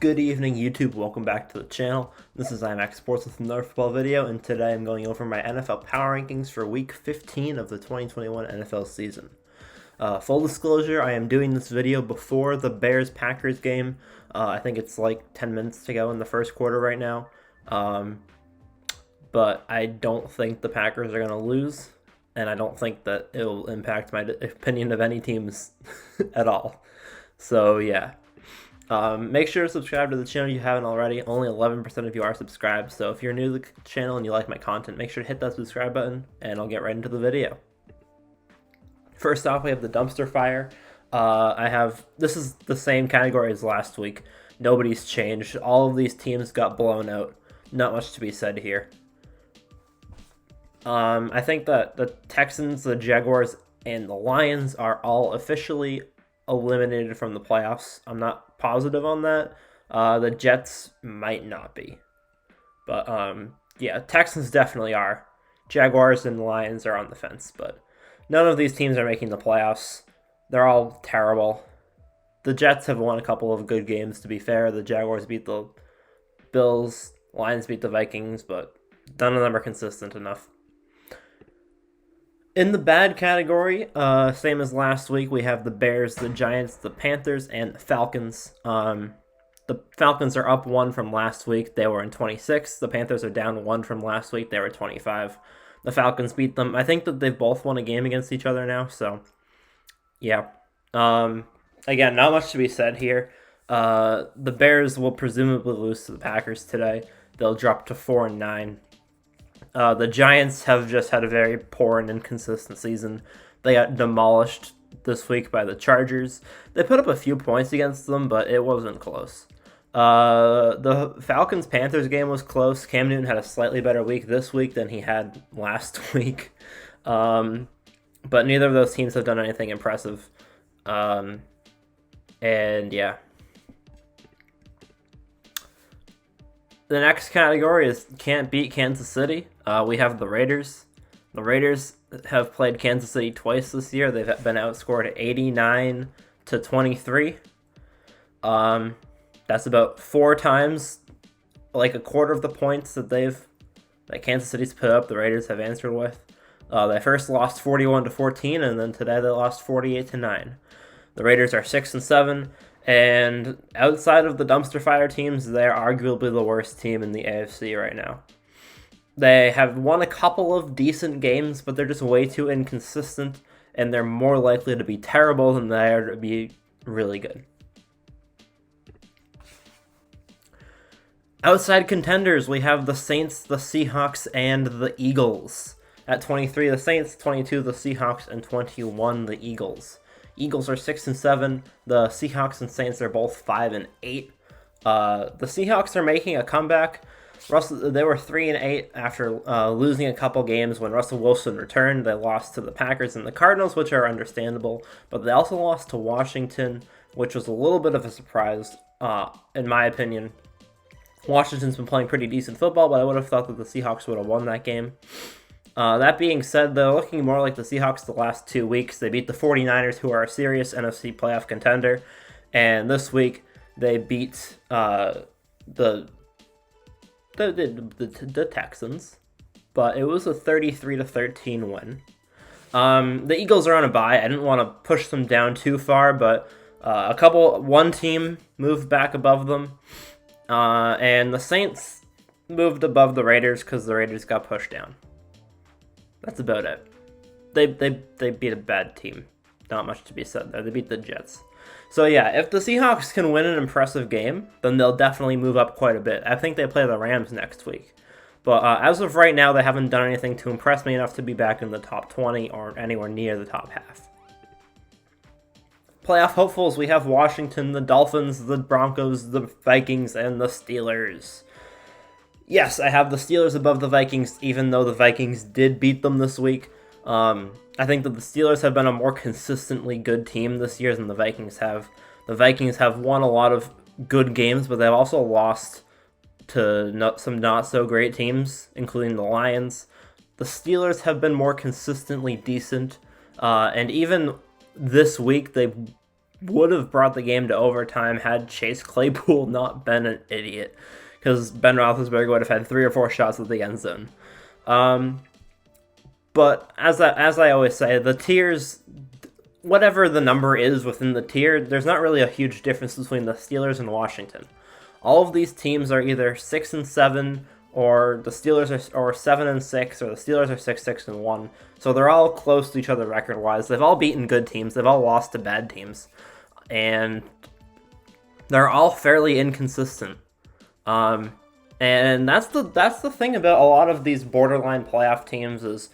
Good evening, YouTube. Welcome back to the channel. This is IMAX Sports with another football video, and today I'm going over my NFL power rankings for Week 15 of the 2021 NFL season. Full disclosure, I am doing this video before the Bears-Packers game. I think it's like 10 minutes to go in the first quarter right now. But I don't think the Packers are going to lose, and I don't think that it will impact my opinion of any teams at all. So, yeah. Make sure to subscribe to the channel if you haven't already. Only 11% of you are subscribed, so if you're new to the channel and you like my content, make sure to hit that subscribe button, and I'll get right into the video. First off, we have the dumpster fire. This is the same category as last week. Nobody's changed. All of these teams got blown out. Not much to be said here. I think that the Texans, the Jaguars, and the Lions are all officially eliminated from the playoffs. I'm not positive on that. The Jets might not be. But, yeah, Texans definitely are. Jaguars and Lions are on the fence, but none of these teams are making the playoffs. They're all terrible. The Jets have won a couple of good games, to be fair. The Jaguars beat the Bills. Lions beat the Vikings, but none of them are consistent enough. In the bad category, same as last week, we have the Bears, the Giants, the Panthers, and the Falcons. The Falcons are up 1 from last week. They were in 26. The Panthers are down 1 from last week. They were 25. The Falcons beat them. I think that they've both won a game against each other now, so yeah. Again, not much to be said here. The Bears will presumably lose to the Packers today. They'll drop to 4-9. The Giants have just had a very poor and inconsistent season. They got demolished this week by the Chargers. They put up a few points against them, but it wasn't close. The Falcons-Panthers game was close. Cam Newton had a slightly better week this week than he had last week. But neither of those teams have done anything impressive. And yeah. The next category is can't beat Kansas City. We have the Raiders. The Raiders have played Kansas City twice this year. They've been outscored 89-23. That's about 4 times, like a quarter of the points that Kansas City's put up. The Raiders have answered with. They first lost 41-14, and then today they lost 48-9. The Raiders are 6-7. And outside of the dumpster fire teams, they're arguably the worst team in the AFC right now. They have won a couple of decent games, but they're just way too inconsistent, and they're more likely to be terrible than they are to be really good. Outside contenders, we have the Saints, the Seahawks, and the Eagles. At 23, the Saints, 22, the Seahawks, and 21, the Eagles. Eagles are 6-7. The Seahawks and Saints are both 5-8. The Seahawks are making a comeback. They were 3-8 after losing a couple games when Russell Wilson returned. They lost to the Packers and the Cardinals, which are understandable, but they also lost to Washington, which was a little bit of a surprise, in my opinion. Washington's been playing pretty decent football, but I would have thought that the Seahawks would have won that game. That being said, they're looking more like the Seahawks the last 2 weeks. They beat the 49ers, who are a serious NFC playoff contender. And this week, they beat the Texans. But it was a 33-13 win. The Eagles are on a bye. I didn't want to push them down too far, but one team moved back above them. And the Saints moved above the Raiders because the Raiders got pushed down. That's about it. They beat a bad team. Not much to be said there. They beat the Jets. So yeah, if the Seahawks can win an impressive game, then they'll definitely move up quite a bit. I think they play the Rams next week. But as of right now, they haven't done anything to impress me enough to be back in the top 20 or anywhere near the top half. Playoff hopefuls, we have Washington, the Dolphins, the Broncos, the Vikings, and the Steelers. Yes, I have the Steelers above the Vikings, even though the Vikings did beat them this week. I think that the Steelers have been a more consistently good team this year than the Vikings have. The Vikings have won a lot of good games, but they've also lost to some not-so-great teams, including the Lions. The Steelers have been more consistently decent, and even this week they would have brought the game to overtime had Chase Claypool not been an idiot, because Ben Roethlisberger would have had 3 or 4 shots at the end zone. But as I always say, the tiers, whatever the number is within the tier, there's not really a huge difference between the Steelers and Washington. All of these teams are either 6-7, or the Steelers are 7-6, or the Steelers are 6-1. So they're all close to each other record-wise. They've all beaten good teams. They've all lost to bad teams, and they're all fairly inconsistent. And that's the thing about a lot of these borderline playoff teams is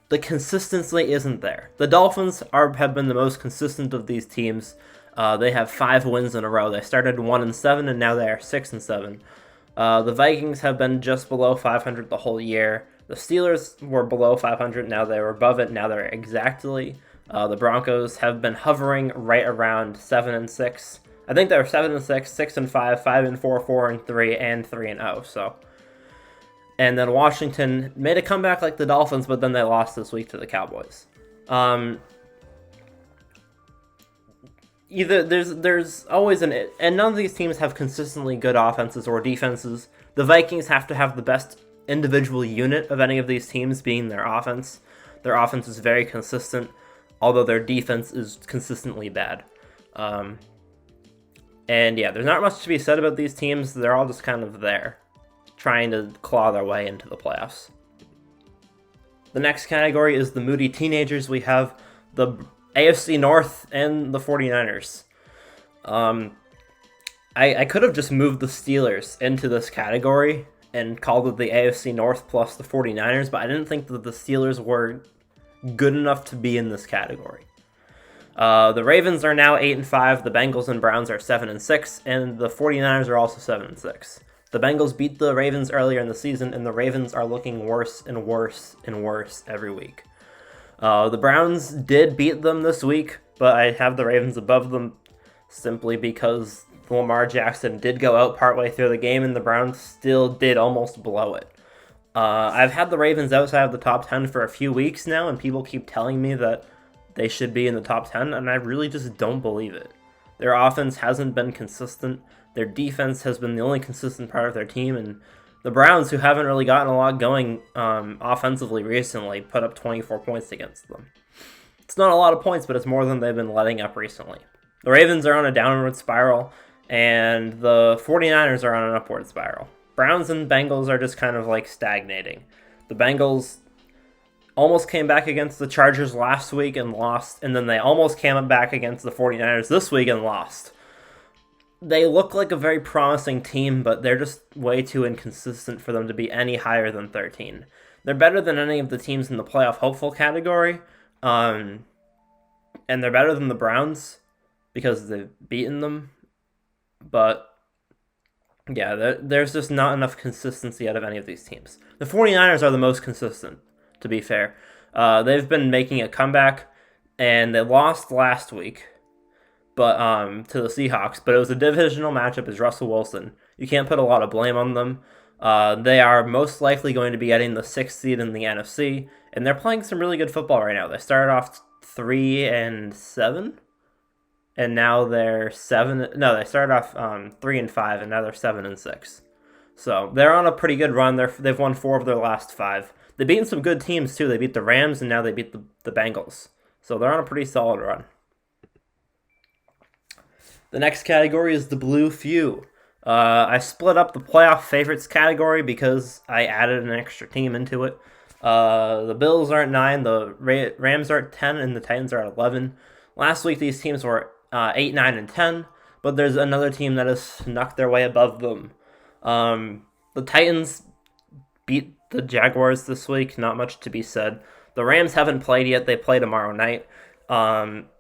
the consistency isn't there. The Dolphins have been the most consistent of these teams. They have 5 wins in a row. They started 1-7, and now they are 6-7. The Vikings have been just below 500 the whole year. The Steelers were below 500. Now they were above it. Now they're exactly. The Broncos have been hovering right around 7-6. I think they were 7-6, 6-5, 5-4, 4-3, and 3-0. So, and then Washington made a comeback like the Dolphins, but then they lost this week to the Cowboys. There's always and none of these teams have consistently good offenses or defenses. The Vikings have to have the best individual unit of any of these teams being their offense. Their offense is very consistent, although their defense is consistently bad. And yeah, there's not much to be said about these teams. They're all just kind of there, trying to claw their way into the playoffs. The next category is the Moody Teenagers. We have the AFC North and the 49ers. I could have just moved the Steelers into this category and called it the AFC North plus the 49ers, but I didn't think that the Steelers were good enough to be in this category. The Ravens are now 8-5, the Bengals and Browns are 7-6, and the 49ers are also 7-6. The Bengals beat the Ravens earlier in the season, and the Ravens are looking worse and worse and worse every week. The Browns did beat them this week, but I have the Ravens above them simply because Lamar Jackson did go out partway through the game, and the Browns still did almost blow it. I've had the Ravens outside of the top 10 for a few weeks now, and people keep telling me that they should be in the top 10, and I really just don't believe it. Their offense hasn't been consistent. Their defense has been the only consistent part of their team, and the Browns, who haven't really gotten a lot going offensively recently, put up 24 points against them. It's not a lot of points, but it's more than they've been letting up recently. The Ravens are on a downward spiral, and the 49ers are on an upward spiral. Browns and Bengals are just kind of like stagnating. The Bengals almost came back against the Chargers last week and lost, and then they almost came back against the 49ers this week and lost. They look like a very promising team, but they're just way too inconsistent for them to be any higher than 13. They're better than any of the teams in the playoff hopeful category, and they're better than the Browns because they've beaten them, but yeah, there's just not enough consistency out of any of these teams. The 49ers are the most consistent, to be fair. They've been making a comeback, and they lost last week but to the Seahawks, but it was a divisional matchup as Russell Wilson. You can't put a lot of blame on them. They are most likely going to be getting the 6th seed in the NFC, and they're playing some really good football right now. They started off 3-7, and now they're 7. No, they started off 3-5, and now they're 7-6. So they're on a pretty good run. They've won 4 of their last 5. They've beaten some good teams too. They beat the Rams, and now they beat the Bengals. So they're on a pretty solid run. The next category is the Blue Few. I split up the playoff favorites category because I added an extra team into it. The Bills are at 9, the Rams are at 10, and the Titans are at 11. Last week, these teams were 8, 9, and 10, but there's another team that has snuck their way above them. The Titans beat the Jaguars this week, not much to be said. The Rams haven't played yet. They play tomorrow night.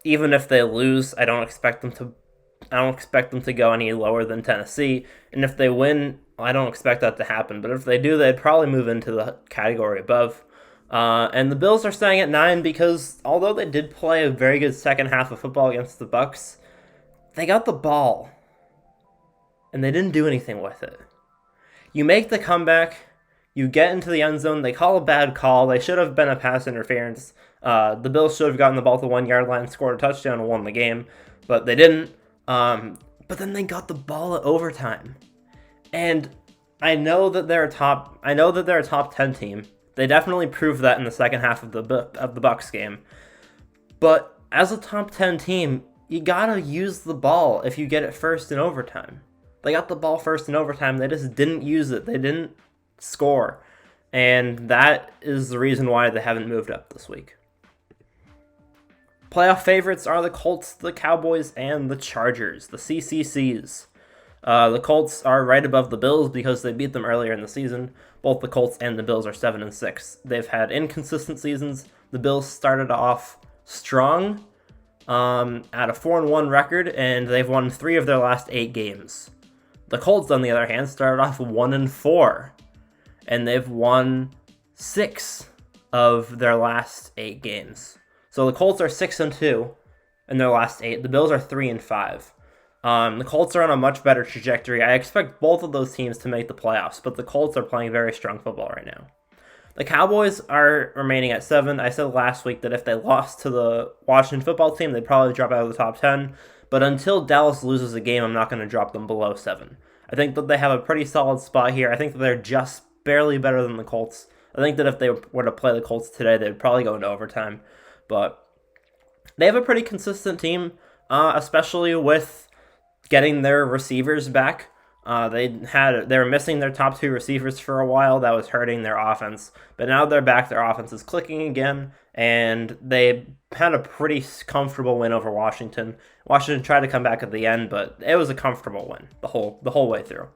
Even if they lose, I don't expect them to go any lower than Tennessee. And if they win, I don't expect that to happen. But if they do, they'd probably move into the category above. And the Bills are staying at 9 because although they did play a very good second half of football against the Bucs, they got the ball, and they didn't do anything with it. You make the comeback, You get into the end zone, they call a bad call. They should have been a pass interference. The Bills should have gotten the ball to the 1 yard line, scored a touchdown, and won the game, but they didn't. But then they got the ball at overtime, and I know that they're a top 10 team. They definitely proved that in the second half of the Bucs game. But as a top 10 team, you gotta use the ball if you get it first in overtime. They got the ball first in overtime. They just didn't use it. They didn't score. And that is the reason why they haven't moved up this week. Playoff favorites are the Colts, the Cowboys, and the Chargers, the CCCs. The Colts are right above the Bills because they beat them earlier in the season. Both the Colts and the Bills are 7-6. They've had inconsistent seasons. The Bills started off strong at a 4-1 record, and they've won 3 of their last 8 games. The Colts, on the other hand, started off 1-4, and they've won 6 of their last 8 games. So the Colts are 6-2 in their last 8. The Bills are 3-5. The Colts are on a much better trajectory. I expect both of those teams to make the playoffs, but the Colts are playing very strong football right now. The Cowboys are remaining at 7. I said last week that if they lost to the Washington football team, they'd probably drop out of the top 10. But until Dallas loses a game, I'm not going to drop them below 7. I think that they have a pretty solid spot here. I think that they're just barely better than the Colts. I think that if they were to play the Colts today, they'd probably go into overtime. But they have a pretty consistent team, especially with getting their receivers back. They were missing their top 2 receivers for a while. That was hurting their offense. But now they're back. Their offense is clicking again. And they had a pretty comfortable win over Washington. Washington tried to come back at the end, but it was a comfortable win the whole way through.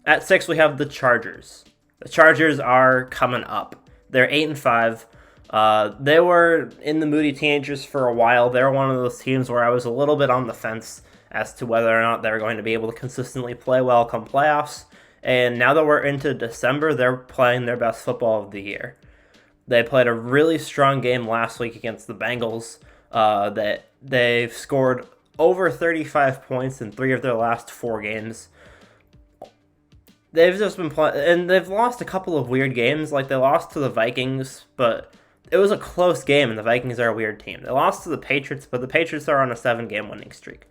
At 6, we have the Chargers. The Chargers are coming up. They're 8-5. They were in the Moody Teenagers for a while. They were one of those teams where I was a little bit on the fence as to whether or not they were going to be able to consistently play well come playoffs. And now that we're into December, they're playing their best football of the year. They played a really strong game last week against the Bengals. That they've scored over 35 points in 3 of their last 4 games. They've just been playing, and they've lost a couple of weird games. Like they lost to the Vikings, but it was a close game, and the Vikings are a weird team. They lost to the Patriots, but the Patriots are on a 7-game winning streak.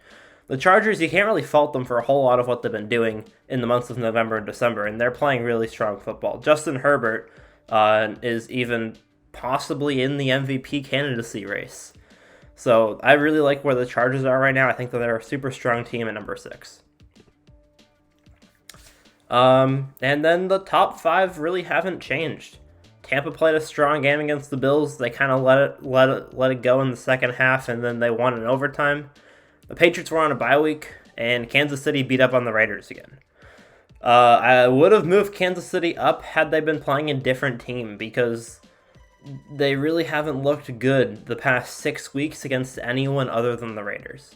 The Chargers, you can't really fault them for a whole lot of what they've been doing in the months of November and December, and they're playing really strong football. Justin Herbert is even possibly in the MVP candidacy race. So I really like where the Chargers are right now. I think that they're a super strong team at number 6. And then the top 5 really haven't changed. Tampa played a strong game against the Bills. They kind of let it go in the second half, and then they won in overtime. The Patriots were on a bye week, and Kansas City beat up on the Raiders again. I would have moved Kansas City up had they been playing a different team, because they really haven't looked good the past 6 weeks against anyone other than the Raiders.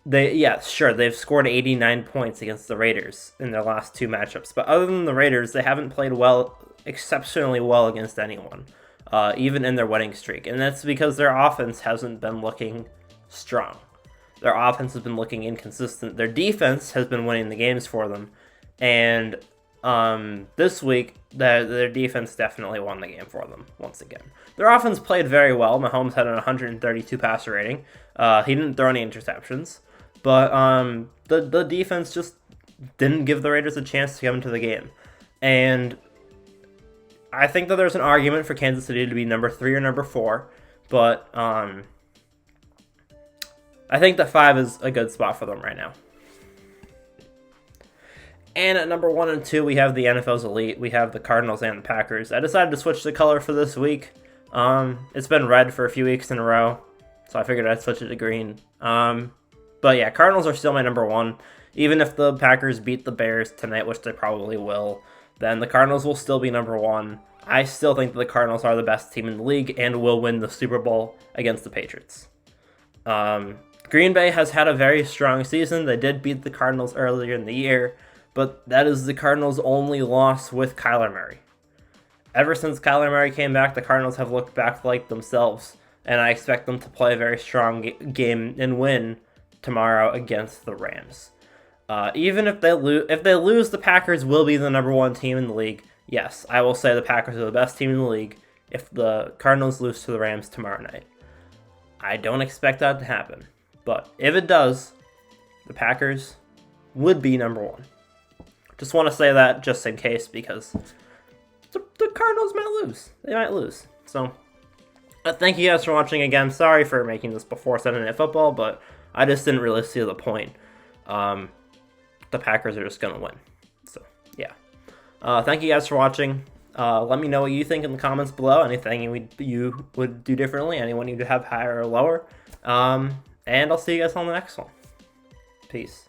They've scored 89 points against the Raiders in their last 2 matchups, but other than the Raiders, they haven't played exceptionally well against anyone, even in their winning streak, and that's because their offense hasn't been looking strong. Their offense has been looking inconsistent. Their defense has been winning the games for them. And this week, their defense definitely won the game for them once again. Their offense played very well. Mahomes had an 132 passer rating. He didn't throw any interceptions. But the defense just didn't give the Raiders a chance to come into the game. And I think that there's an argument for Kansas City to be number 3 or number 4. But I think that 5 is a good spot for them right now. And at number 1 and 2, we have the NFL's elite. We have the Cardinals and the Packers. I decided to switch the color for this week. It's been red for a few weeks in a row, so I figured I'd switch it to green. But yeah, Cardinals are still my number 1. Even if the Packers beat the Bears tonight, which they probably will, then the Cardinals will still be number 1. I still think that the Cardinals are the best team in the league and will win the Super Bowl against the Patriots. Green Bay has had a very strong season. They did beat the Cardinals earlier in the year, but that is the Cardinals' only loss with Kyler Murray. Ever since Kyler Murray came back, the Cardinals have looked back like themselves, and I expect them to play a very strong game and win tomorrow against the Rams. Even if they lose, the Packers will be the number 1 team in the league, yes, I will say the Packers are the best team in the league if the Cardinals lose to the Rams tomorrow night. I don't expect that to happen. But if it does, the Packers would be number one. Just want to say that just in case, because the Cardinals might lose. They might lose. So, thank you guys for watching again. Sorry for making this before Sunday Night Football, but I just didn't really see the point. The Packers are just going to win. So, yeah. Thank you guys for watching. Let me know what you think in the comments below. Anything you would do differently. Anyone you'd have higher or lower. And I'll see you guys on the next one. Peace.